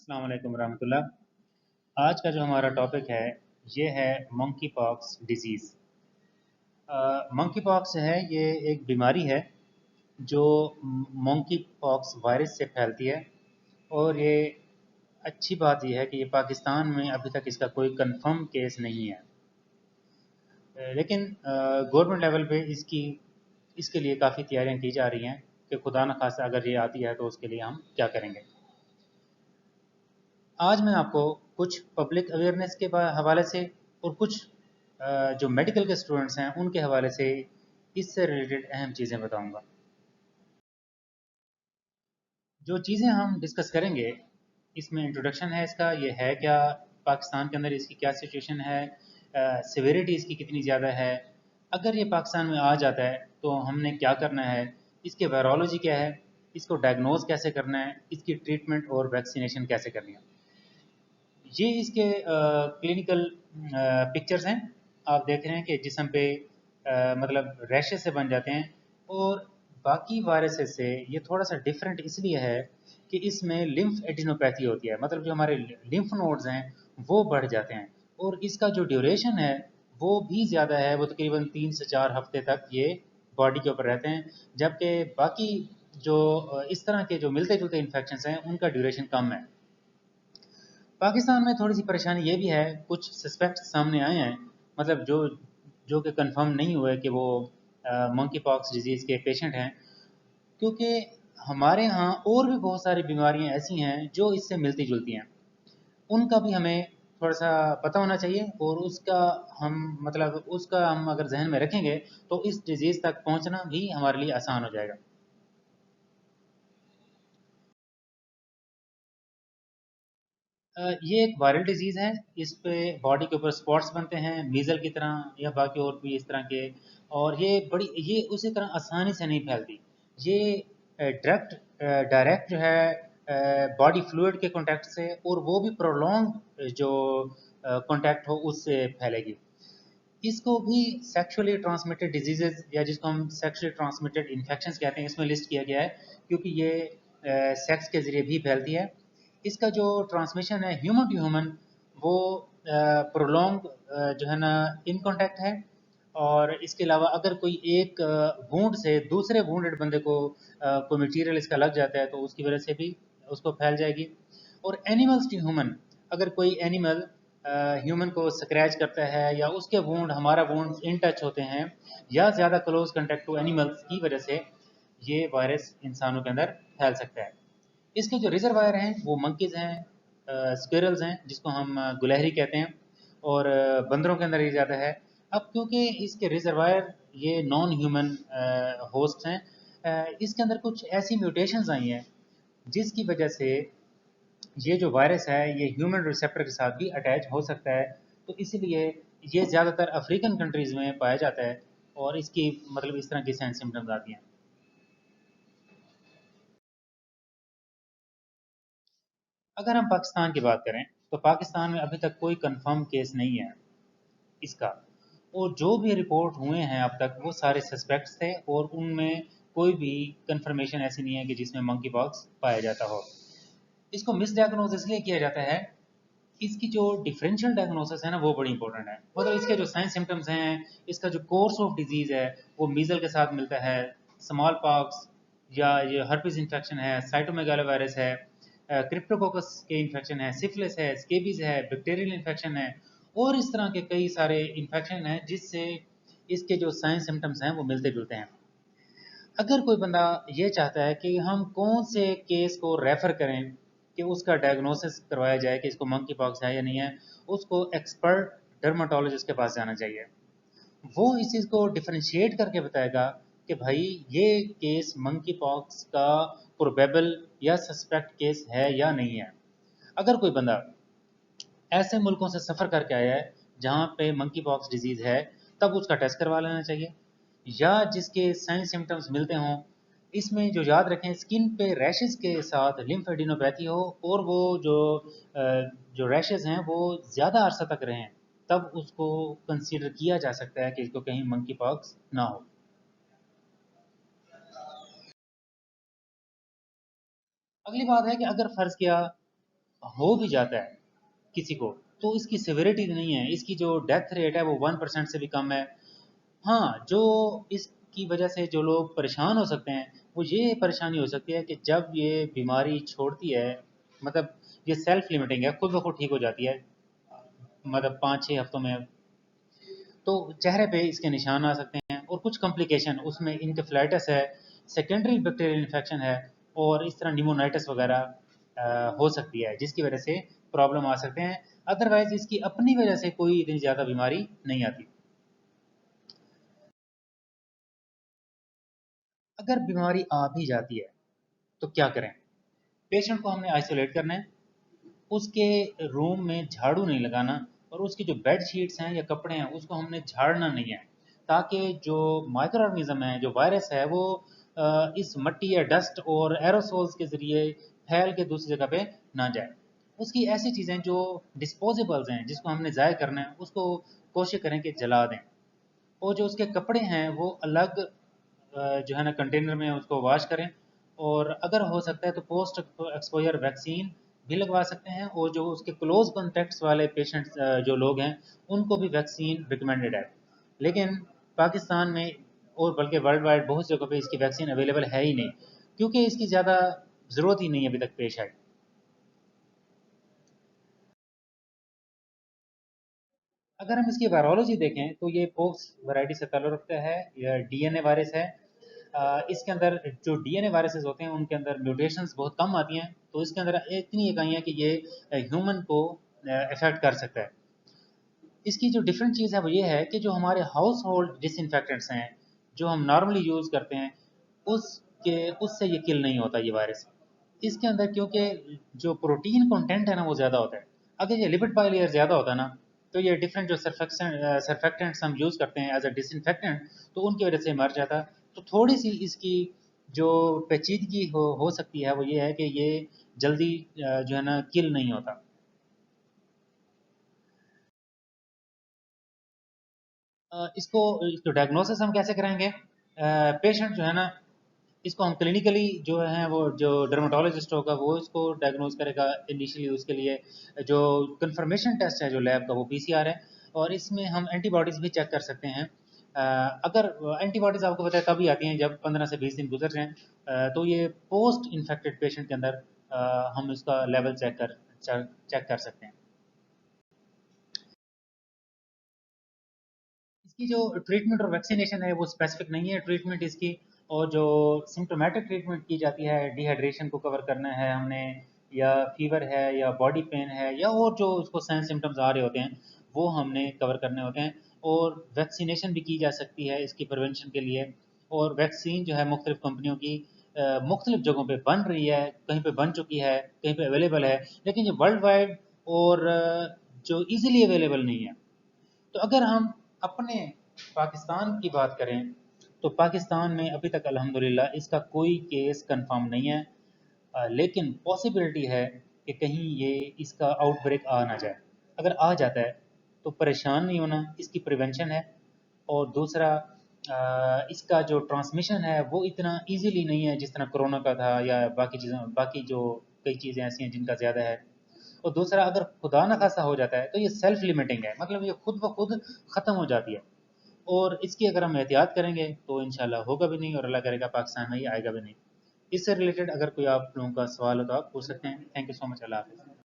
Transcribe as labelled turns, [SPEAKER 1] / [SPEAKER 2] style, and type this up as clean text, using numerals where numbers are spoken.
[SPEAKER 1] अस्सलाम वालेकुम रहमतुल्लाह। आज का जो हमारा टॉपिक है ये है monkey pox disease. Monkey pox है ये एक बीमारी है जो मंकी पॉक्स वायरस से फैलती है। और ये अच्छी बात यह है कि ये पाकिस्तान में अभी तक इसका कोई कंफर्म केस नहीं है। लेकिन गवर्नमेंट लेवल पे इसके लिए काफ़ी तैयारियां की जा रही हैं कि खुदा न खास्ता अगर ये आती है तो उसके लिए हम क्या करेंगे। आज मैं आपको कुछ पब्लिक अवेयरनेस के हवाले से और कुछ जो मेडिकल के स्टूडेंट्स हैं उनके हवाले से इससे रिलेटेड अहम चीज़ें बताऊंगा। जो चीज़ें हम डिस्कस करेंगे इसमें इंट्रोडक्शन है इसका, ये है क्या, पाकिस्तान के अंदर इसकी क्या सिचुएशन है, सिविरिटी इसकी कितनी ज़्यादा है, अगर ये पाकिस्तान में आ जाता है तो हमने क्या करना है, इसके वायरोलॉजी क्या है, इसको डायग्नोज कैसे करना है, इसकी ट्रीटमेंट और वैक्सीनेशन कैसे करनी है। ये इसके क्लिनिकल पिक्चर्स हैं। आप देख रहे हैं कि जिस्म पे मतलब रैशेस से बन जाते हैं। और बाकी वायरसेस से ये थोड़ा सा डिफरेंट इसलिए है कि इसमें लिम्फ एडिनोपैथी होती है, मतलब जो हमारे लिम्फ नोड्स हैं वो बढ़ जाते हैं। और इसका जो ड्यूरेशन है वो भी ज़्यादा है, वो तकरीबन 3 से 4 हफ्ते तक ये बॉडी के ऊपर रहते हैं। जबकि बाकी जो इस तरह के जो मिलते जुलते इन्फेक्शन हैं उनका ड्यूरेशन कम है। पाकिस्तान में थोड़ी सी परेशानी ये भी है, कुछ सस्पेक्ट सामने आए हैं, मतलब जो जो कि कंफर्म नहीं हुए कि वो मंकी पॉक्स डिजीज़ के पेशेंट हैं। क्योंकि हमारे यहाँ और भी बहुत सारी बीमारियाँ ऐसी हैं जो इससे मिलती जुलती हैं, उनका भी हमें थोड़ा सा पता होना चाहिए। और उसका हम अगर जहन में रखेंगे तो इस डिजीज़ तक पहुँचना भी हमारे लिए आसान हो जाएगा। ये एक वायरल डिजीज़ है। इस पे बॉडी के ऊपर स्पॉट्स बनते हैं मीज़ल की तरह या बाकी और भी इस तरह के। और ये उसी तरह आसानी से नहीं फैलती। ये डायरेक्ट डायरेक्ट जो है बॉडी फ्लूइड के कांटेक्ट से, और वो भी प्रोलॉन्ग जो कांटेक्ट हो उससे फैलेगी। इसको भी सेक्सुअली ट्रांसमिटेड डिजीजेज या जिसको हम सेक्सुअली ट्रांसमिटेड इन्फेक्शंस कहते हैं इसमें लिस्ट किया गया है, क्योंकि ये सेक्स के ज़रिए भी फैलती है। इसका जो ट्रांसमिशन है ह्यूमन टू ह्यूमन वो प्रोलॉन्ग जो है ना इन कांटेक्ट है। और इसके अलावा अगर कोई एक वूंड से दूसरे वूंडेड बंदे को कोई मटेरियल इसका लग जाता है तो उसकी वजह से भी उसको फैल जाएगी। और एनिमल्स टू ह्यूमन, अगर कोई एनिमल ह्यूमन को स्क्रैच करता है या उसके वूंड हमारा वूंड इन टच होते हैं या ज़्यादा क्लोज कंटेक्ट टू एनिमल्स की वजह से ये वायरस इंसानों के अंदर फैल सकता है। इसके जो रिजर्वायर हैं वो मंकीज़ हैं, स्क्विरल्स हैं जिसको हम गुलहरी कहते हैं, और बंदरों के अंदर ये ज़्यादा है। अब क्योंकि इसके रिजर्वायर ये नॉन ह्यूमन होस्ट हैं, इसके अंदर कुछ ऐसी म्यूटेशंस आई हैं जिसकी वजह से ये जो वायरस है ये ह्यूमन रिसेप्टर के साथ भी अटैच हो सकता है। तो इसीलिए ये ज़्यादातर अफ्रीकन कंट्रीज़ में पाया जाता है और इसकी मतलब इस तरह की साइन सिम्टम्स आती हैं। अगर हम पाकिस्तान की बात करें तो पाकिस्तान में अभी तक कोई कंफर्म केस नहीं है इसका। और जो भी रिपोर्ट हुए हैं अब तक वो सारे सस्पेक्ट्स थे, और उनमें कोई भी कंफर्मेशन ऐसी नहीं है कि जिसमें मंकी पॉक्स पाया जाता हो। इसको मिस डायग्नोज इसलिए किया जाता है, इसकी जो डिफरेंशियल डायग्नोसिस है ना वो बड़ी इंपॉर्टेंट है। मतलब इसके जो साइन सिम्टम्स हैं, इसका जो कोर्स ऑफ डिजीज़ है वो मीजल के साथ मिलता है, स्मॉल पॉक्स या ये हर्पिस इन्फेक्शन है, साइटोमेगालो वायरस है, क्रिप्टोकोकस के इन्फेक्शन है, सिफिलिस है, स्केबीज है, बैक्टीरियल इन्फेक्शन है, और इस तरह के कई सारे इन्फेक्शन हैं जिससे इसके जो साइन सिम्टम्स हैं वो मिलते जुलते हैं। अगर कोई बंदा ये चाहता है कि हम कौन से केस को रेफ़र करें कि उसका डायग्नोसिस करवाया जाए कि इसको मंकी पॉक्स है या नहीं है, उसको एक्सपर्ट डर्माटोलॉजिस्ट के पास जाना चाहिए। वो इस चीज़ को डिफरेंशिएट करके बताएगा कि भाई ये केस मंकी पॉक्स का प्रोबेबल या सस्पेक्ट केस है या नहीं है। अगर कोई बंदा ऐसे मुल्कों से सफ़र करके आया है जहाँ पे मंकी पॉक्स डिजीज़ है, तब उसका टेस्ट करवा लेना चाहिए। या जिसके साइन सिम्टम्स मिलते हों, इसमें जो याद रखें स्किन पे रैशेस के साथ लिम्फेडिनोपैथी हो, और वो जो रैशेस हैं वो ज़्यादा अरसा तक रहें, तब उसको कंसीडर किया जा सकता है कि इसको कहीं मंकी पॉक्स ना हो। अगली बात है कि अगर फ़र्ज़ किया हो भी जाता है किसी को, तो इसकी सिविरिटी नहीं है, इसकी जो डेथ रेट है वो 1% से भी कम है। हाँ, जो इसकी वजह से जो लोग परेशान हो सकते हैं, वो ये परेशानी हो सकती है कि जब ये बीमारी छोड़ती है, मतलब ये सेल्फ लिमिटिंग है, खुद ब खुद ठीक हो जाती है, मतलब 5-6 हफ्तों में, तो चेहरे पे इसके निशान आ सकते हैं और कुछ कॉम्प्लिकेशन उसमें इनकेफ्लाइटिस है, सेकेंडरी बैक्टीरियल इन्फेक्शन है, और इस तरह निमोनाइटिस वगैरह हो सकती है, जिसकी वजह से प्रॉब्लम आ सकते हैं। अदरवाइज इसकी अपनी वजह से कोई इतनी ज़्यादा बीमारी नहीं आती। अगर बीमारी आ भी जाती है तो क्या करें? पेशेंट को हमने आइसोलेट करना है, उसके रूम में झाड़ू नहीं लगाना, और उसकी जो बेड शीट्स हैं या कपड़े हैं उसको हमने झाड़ना नहीं है, ताकि जो माइक्रो ऑर्गेनिज्म है, जो वायरस है, वो इस मट्टी या डस्ट और एरोसोल्स के ज़रिए फैल के दूसरी जगह पे ना जाए। उसकी ऐसी चीज़ें जो डिस्पोजेबल्स हैं, जिसको हमने ज़ाय करना है, उसको कोशिश करें कि जला दें। और जो उसके कपड़े हैं वो अलग जो है ना कंटेनर में उसको वॉश करें, और अगर हो सकता है तो पोस्ट एक्सपोजर वैक्सीन भी लगवा सकते हैं, और जो उसके क्लोज कॉन्टैक्ट्स वाले पेशेंट्स जो लोग हैं उनको भी वैक्सीन रिकमेंडेड है। लेकिन पाकिस्तान में और बल्कि वर्ल्ड वाइड बहुत जगह पे इसकी वैक्सीन अवेलेबल है ही नहीं, क्योंकि इसकी ज़्यादा ज़रूरत ही नहीं अभी तक पेश आई। अगर हम इसकी वायरोलॉजी देखें तो ये पोक्स वैरायटी से ताल्लुक़ रखता है, यह डीएनए वायरस है। इसके अंदर जो डीएनए वायरसेस होते हैं उनके अंदर म्यूटेशंस बहुत कम आती हैं, तो इसके अंदर इतनी इकाइयाँ कि ये ह्यूमन को अफेक्ट कर सकता है। इसकी जो डिफरेंट चीज़ है वो ये है कि जो हमारे हाउस होल्ड डिसइंफेक्टेंट्स हैं, जो हम नॉर्मली यूज़ करते हैं, उसके उससे ये किल नहीं होता ये वायरस। इसके अंदर क्योंकि जो प्रोटीन कंटेंट है ना वो ज़्यादा होता है। अगर ये लिपिड बाइलेयर ज़्यादा होता ना, तो ये डिफरेंट जो सर्फेक्टेंट्स हम यूज़ करते हैं एज अ डिसइंफेक्टेंट, तो उनकी वजह से मर जाता। तो थोड़ी सी इसकी जो पेचीदगी हो सकती है वो ये है कि ये जल्दी जो है ना किल नहीं होता। इसको डायग्नोसिस हम कैसे कराएंगे? पेशेंट जो है ना, इसको हम क्लिनिकली जो है वो जो डर्मेटोलॉजिस्ट होगा वो इसको डायग्नोज करेगा इनिशियली। उसके लिए जो कंफर्मेशन टेस्ट है जो लैब का, वो पीसीआर है, और इसमें हम एंटीबॉडीज़ भी चेक कर सकते हैं। अगर एंटीबॉडीज़ आपको पता है तभी आती हैं जब 15 से 20 दिन गुजर जाएं, तो ये पोस्ट इन्फेक्टेड पेशेंट के अंदर हम इसका लेवल चेक कर सकते हैं। इसकी जो ट्रीटमेंट और वैक्सीनेशन है वो स्पेसिफिक नहीं है ट्रीटमेंट इसकी। और जो सिम्टोमेटिक ट्रीटमेंट की जाती है, डिहाइड्रेशन को कवर करना है हमने, या फीवर है, या बॉडी पेन है, या और जो उसको साइन सिम्टम्स आ रहे होते हैं वो हमने कवर करने होते हैं। और वैक्सीनेशन भी की जा सकती है इसकी प्रिवेंशन के लिए। और वैक्सीन जो है मुख्तलिफ कंपनियों की मुख्तलिफ जगहों पे बन रही है, कहीं पे बन चुकी है, कहीं पे अवेलेबल है, लेकिन ये वर्ल्ड वाइड और जो इजीली अवेलेबल नहीं है। तो अगर हम अपने पाकिस्तान की बात करें, तो पाकिस्तान में अभी तक अल्हम्दुलिल्लाह इसका कोई केस कंफर्म नहीं है। लेकिन पॉसिबिलिटी है कि कहीं ये इसका आउटब्रेक आ ना जाए। अगर आ जाता है तो परेशान नहीं होना, इसकी प्रिवेंशन है। और दूसरा, इसका जो ट्रांसमिशन है वो इतना इजीली नहीं है जिस तरह कोरोना का था, या बाकी चीज़ों, बाकी जो कई चीज़ें ऐसी हैं जिनका ज़्यादा है। और दूसरा, अगर खुदा न खासा हो जाता है तो ये सेल्फ लिमिटिंग है, मतलब ये खुद ब खुद ख़त्म हो जाती है। और इसकी अगर हम एहतियात करेंगे तो इंशाल्लाह होगा भी नहीं, और अल्लाह करेगा पाकिस्तान में ही आएगा भी नहीं। इससे रिलेटेड अगर कोई आप लोगों का सवाल हो तो आप पूछ सकते हैं। Thank you so much. अल्लाह हाफ़िज़।